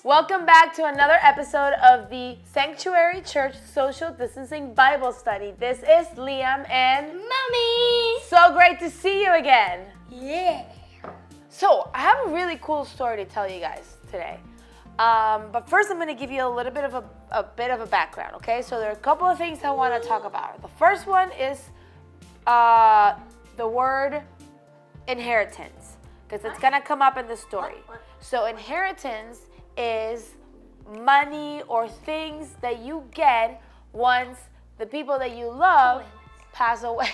Welcome back to another episode of the Sanctuary Church Social Distancing Bible Study. This is Liam and Mommy! so great to see you again. Yeah. So, I have a really cool story to tell you guys today. But first, I'm going to give you a little bit of a background, okay? So, there are a couple of things I want to talk about. The first one is the word inheritance, because it's going to come up in the story. So, inheritance is money or things that you get once the people that you love pass away.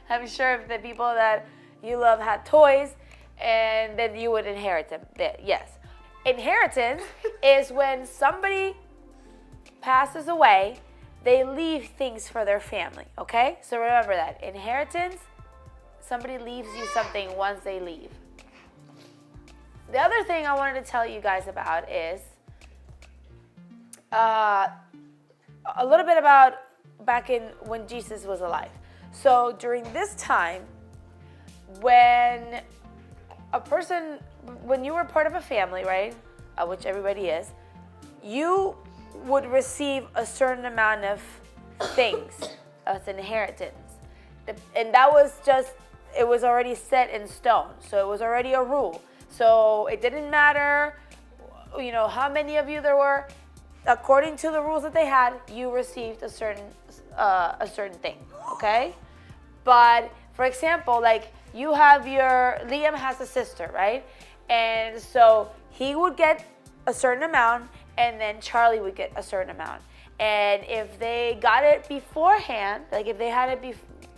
I'm sure if the people that you love had toys, and then you would inherit them. Yes. Inheritance is when somebody passes away, they leave things for their family, okay? So remember that. Inheritance, somebody leaves you something once they leave. The other thing I wanted to tell you guys about is a little bit about back in when Jesus was alive. So during this time, when you were part of a family, right, which everybody is, you would receive a certain amount of things as inheritance. And that was it was already set in stone. So it was already a rule. So it didn't matter, how many of you there were. According to the rules that they had, you received a certain thing, okay? But for example, like Liam has a sister, right? And so he would get a certain amount, and then Charlie would get a certain amount. And if they got it beforehand, like if they had it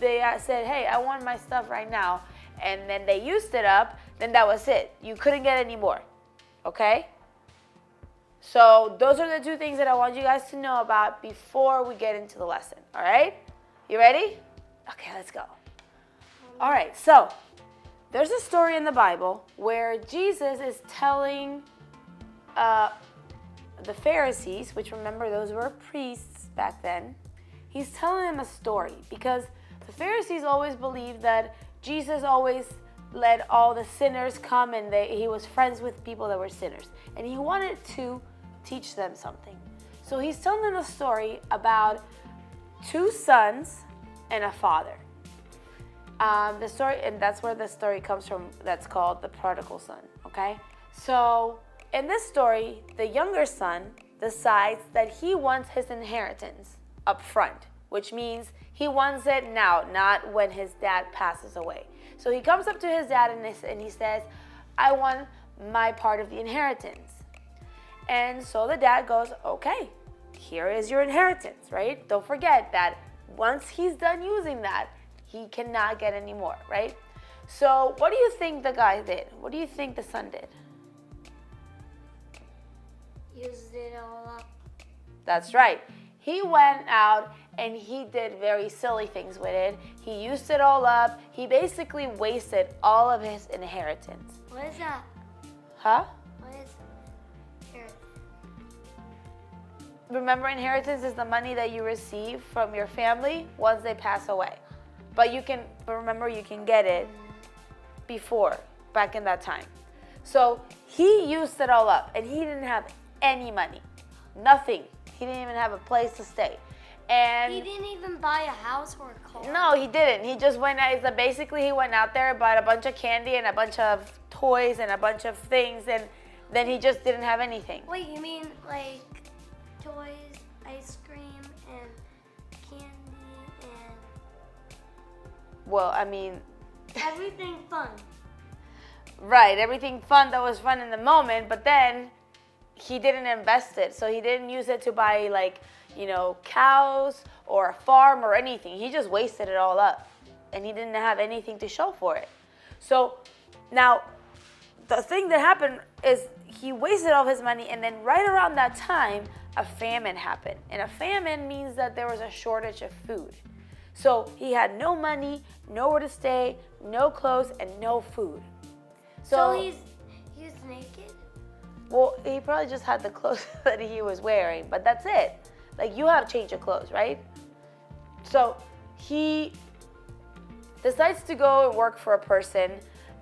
they said, hey, I want my stuff right now, and then they used it up, then that was it. You couldn't get any more, okay? So those are the two things that I want you guys to know about before we get into the lesson, all right? You ready? Okay, let's go. All right, so there's a story in the Bible where Jesus is telling the Pharisees, which remember those were priests back then, he's telling them a story because the Pharisees always believed that Jesus always let all the sinners come, and he was friends with people that were sinners. And he wanted to teach them something. So he's telling them a story about two sons and a father. The story, and that's where the story comes from, that's called the prodigal son, okay? So in this story, the younger son decides that he wants his inheritance up front, which means he wants it now, not when his dad passes away. So he comes up to his dad and he says, I want my part of the inheritance. And so the dad goes, okay, here is your inheritance, right? Don't forget that once he's done using that, he cannot get any more, right? So what do you think the guy did? What do you think the son did? Used it all up. That's right. He went out and he did very silly things with it. He used it all up. He basically wasted all of his inheritance. What is that? Huh? What is inheritance? Remember, inheritance is the money that you receive from your family once they pass away. But remember, you can get it back in that time. So he used it all up and he didn't have any money, nothing. He didn't even have a place to stay. And he didn't even buy a house or a car. No, he didn't. He just went out. Basically, he went out there, bought a bunch of candy and a bunch of toys and a bunch of things, and then he just didn't have anything. Wait, you mean like toys, ice cream, and candy, and... Well, I mean... everything fun. Right, everything fun that was fun in the moment, but then he didn't invest it. So he didn't use it to buy cows or a farm or anything. He just wasted it all up and he didn't have anything to show for it. So now the thing that happened is he wasted all of his money, and then right around that time, a famine happened. And a famine means that there was a shortage of food. So he had no money, nowhere to stay, no clothes, and no food. So he's naked? Well, he probably just had the clothes that he was wearing, but that's it. Like, you have to change your clothes, right? So he decides to go and work for a person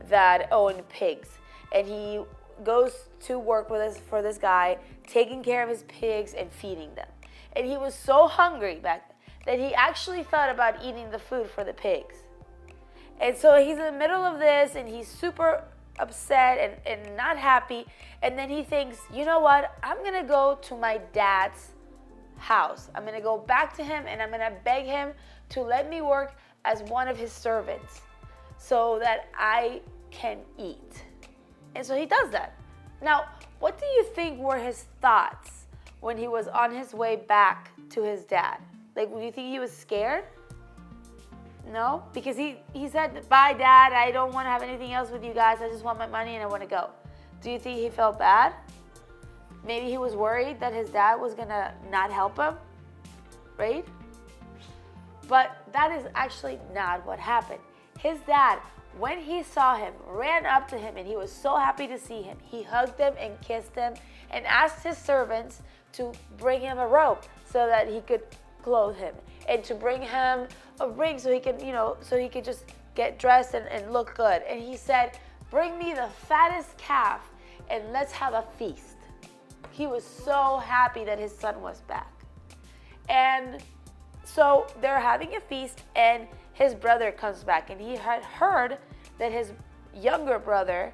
that owned pigs. And he goes to work for this guy, taking care of his pigs and feeding them. And he was so hungry back then that he actually thought about eating the food for the pigs. And so he's in the middle of this and he's super upset and not happy. And then he thinks, you know what? I'm going to go to my dad's house. I'm going to go back to him and I'm going to beg him to let me work as one of his servants so that I can eat. And so he does that. Now, what do you think were his thoughts when he was on his way back to his dad? Like, do you think he was scared? No? Because he said, bye, Dad. I don't want to have anything else with you guys. I just want my money and I want to go. Do you think he felt bad? Maybe he was worried that his dad was going to not help him, right? But that is actually not what happened. His dad, when he saw him, ran up to him and he was so happy to see him. He hugged him and kissed him and asked his servants to bring him a robe so that he could clothe him and to bring him a ring so he could, so he could just get dressed and look good. And he said, bring me the fattest calf and let's have a feast. He was so happy that his son was back. And so they're having a feast and his brother comes back and he had heard that his younger brother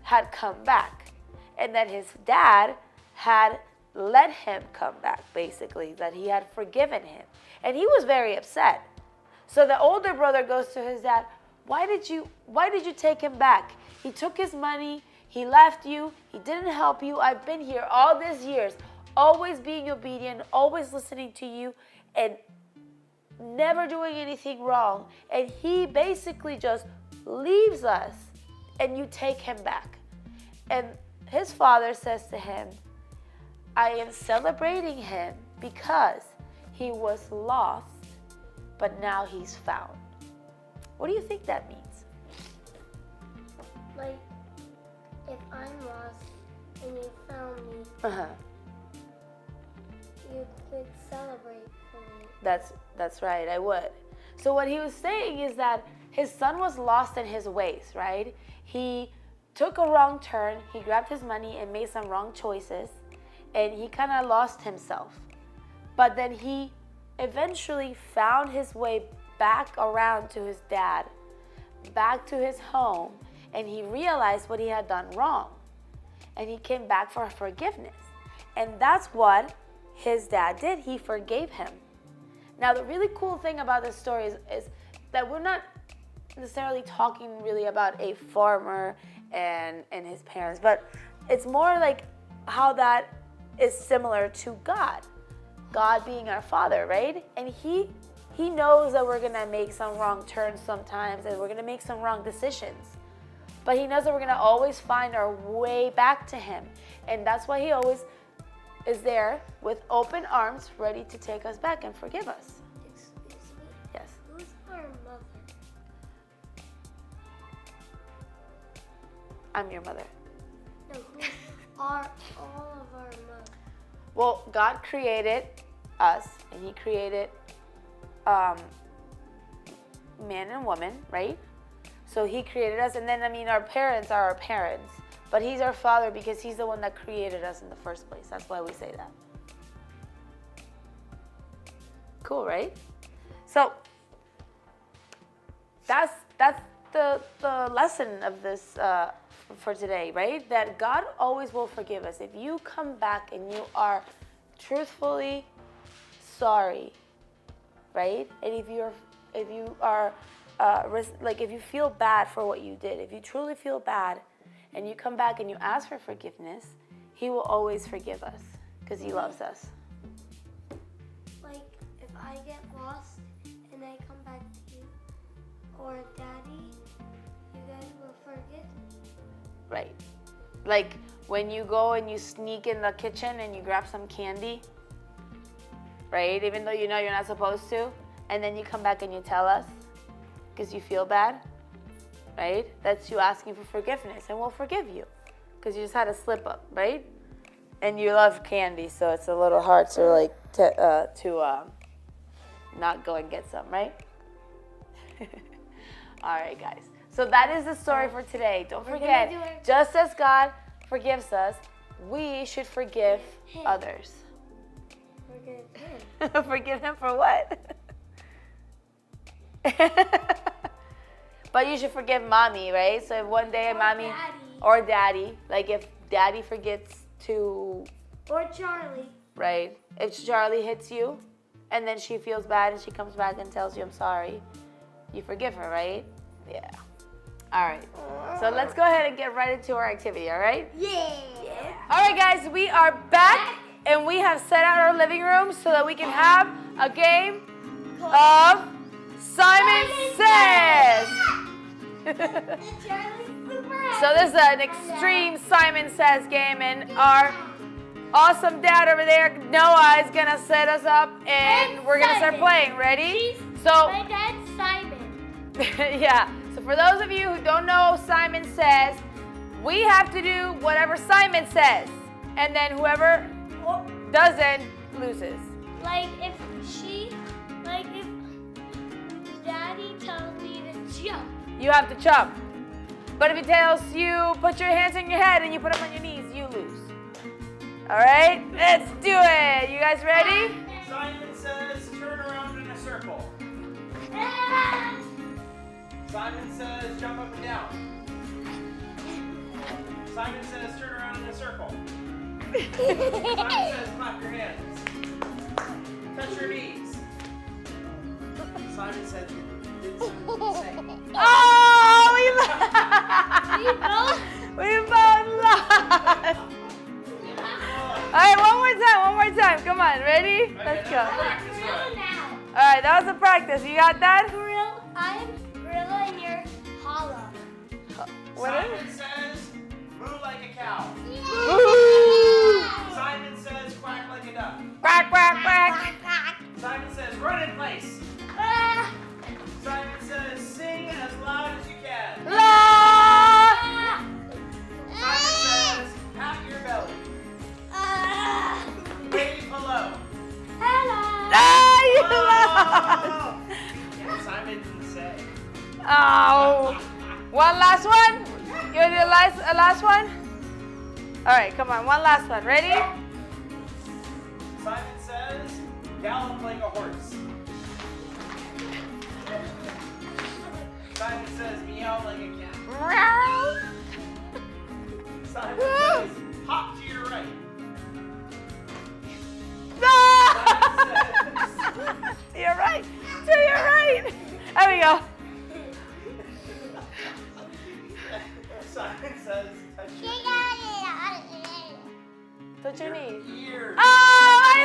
had come back and that his dad had let him come back, basically, that he had forgiven him. And he was very upset. So the older brother goes to his dad, why did you take him back? He took his money, he left you, he didn't help you. I've been here all these years, always being obedient, always listening to you, and never doing anything wrong. And he basically just leaves us, and you take him back. And his father says to him, I am celebrating him because he was lost, but now he's found. What do you think that means? Like, if I'm lost and you found me, you could celebrate for me. That's right, I would. So what he was saying is that his son was lost in his ways, right? He took a wrong turn, he grabbed his money and made some wrong choices, and he kind of lost himself. But then he eventually found his way back around to his dad, back to his home, and he realized what he had done wrong. And he came back for forgiveness. And that's what his dad did. He forgave him. Now, the really cool thing about this story is that we're not necessarily talking really about a farmer and his parents, but it's more like how that is similar to God. God being our Father, right? And He knows that we're gonna make some wrong turns sometimes and we're gonna make some wrong decisions. But He knows that we're gonna always find our way back to Him. And that's why He always is there with open arms, ready to take us back and forgive us. Excuse me? Yes. Who's our mother? I'm your mother. No, who are all of our mothers? Well, God created us, and He created man and woman, right? So He created us, and then, our parents are our parents. But He's our Father because He's the one that created us in the first place. That's why we say that. Cool, right? So that's the lesson of this for today, right? That God always will forgive us. If you come back and you are truthfully sorry, right? And if you feel bad for what you did, if you truly feel bad and you come back and you ask for forgiveness, He will always forgive us because He loves us. Like, if I get lost and I come back to you or Daddy, you guys will forgive me. Right. Like when you go and you sneak in the kitchen and you grab some candy, right? Even though you know you're not supposed to, and then you come back and you tell us because you feel bad, right? That's you asking for forgiveness, and we'll forgive you because you just had a slip up, right? And you love candy, so it's a little hard to not go and get some, right? All right, guys. So that is the story for today. Don't forget, just as God forgives us, we should forgive others. Forgive him. Forgive him for what? But you should forgive mommy, right? So if one day mommy Daddy. or daddy, like if daddy forgets to, Or Charlie. right? If Charlie hits you and then she feels bad and she comes back and tells you I'm sorry, you forgive her, right? Yeah. All right. So let's go ahead and get right into our activity, all right? Yeah. All right, guys, we are back and we have set out our living room so that we can have a game of Simon Says. So this is an extreme Simon Says game, and our awesome dad over there, Noah, is gonna set us up and we're gonna start playing. Ready? So My dad's Simon. yeah. So for those of you who don't know Simon Says, we have to do whatever Simon says, and then whoever doesn't loses. Like if Daddy tells me to jump. You have to jump. But if he tells you put your hands on your head and you put them on your knees, you lose. All right, let's do it. You guys ready? Simon says turn around in a circle. Simon says jump up and down. Simon says turn around in a circle. Simon says clap your hands. Touch your knees. Simon said did something sing. Oh, we lost. We both lost. All right, one more time. Come on, ready? Let's go. Practice run. All right, that was a practice. You got that? I'm Gorilla and you're Hollow. What is Simon it? says moo like a cow. Ooh. Simon says quack like a duck. Quack, quack, quack. Simon says run in place. Simon says sing as loud as you can. La. Simon says pat your belly. Wave hello. Ah, you lost. Oh! Simon didn't say. Oh. One last one? You want to do a last one? All right, come on. One last one. Ready? Simon says gallop like a horse. Simon says meow like a cat. Simon says hop to your right. Simon says You're right. To your right. There we go. Simon says touch your Touch your knees. ears. Oh, I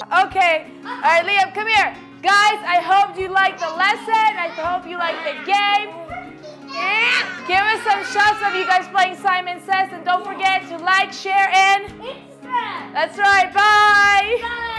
lost! Okay. All right, Liam, come here. Guys, I hope you liked the lesson. I hope you liked the game. Give us some shots of you guys playing Simon Says, and don't forget to like, share, and... Instagram. That's right. Bye. Bye.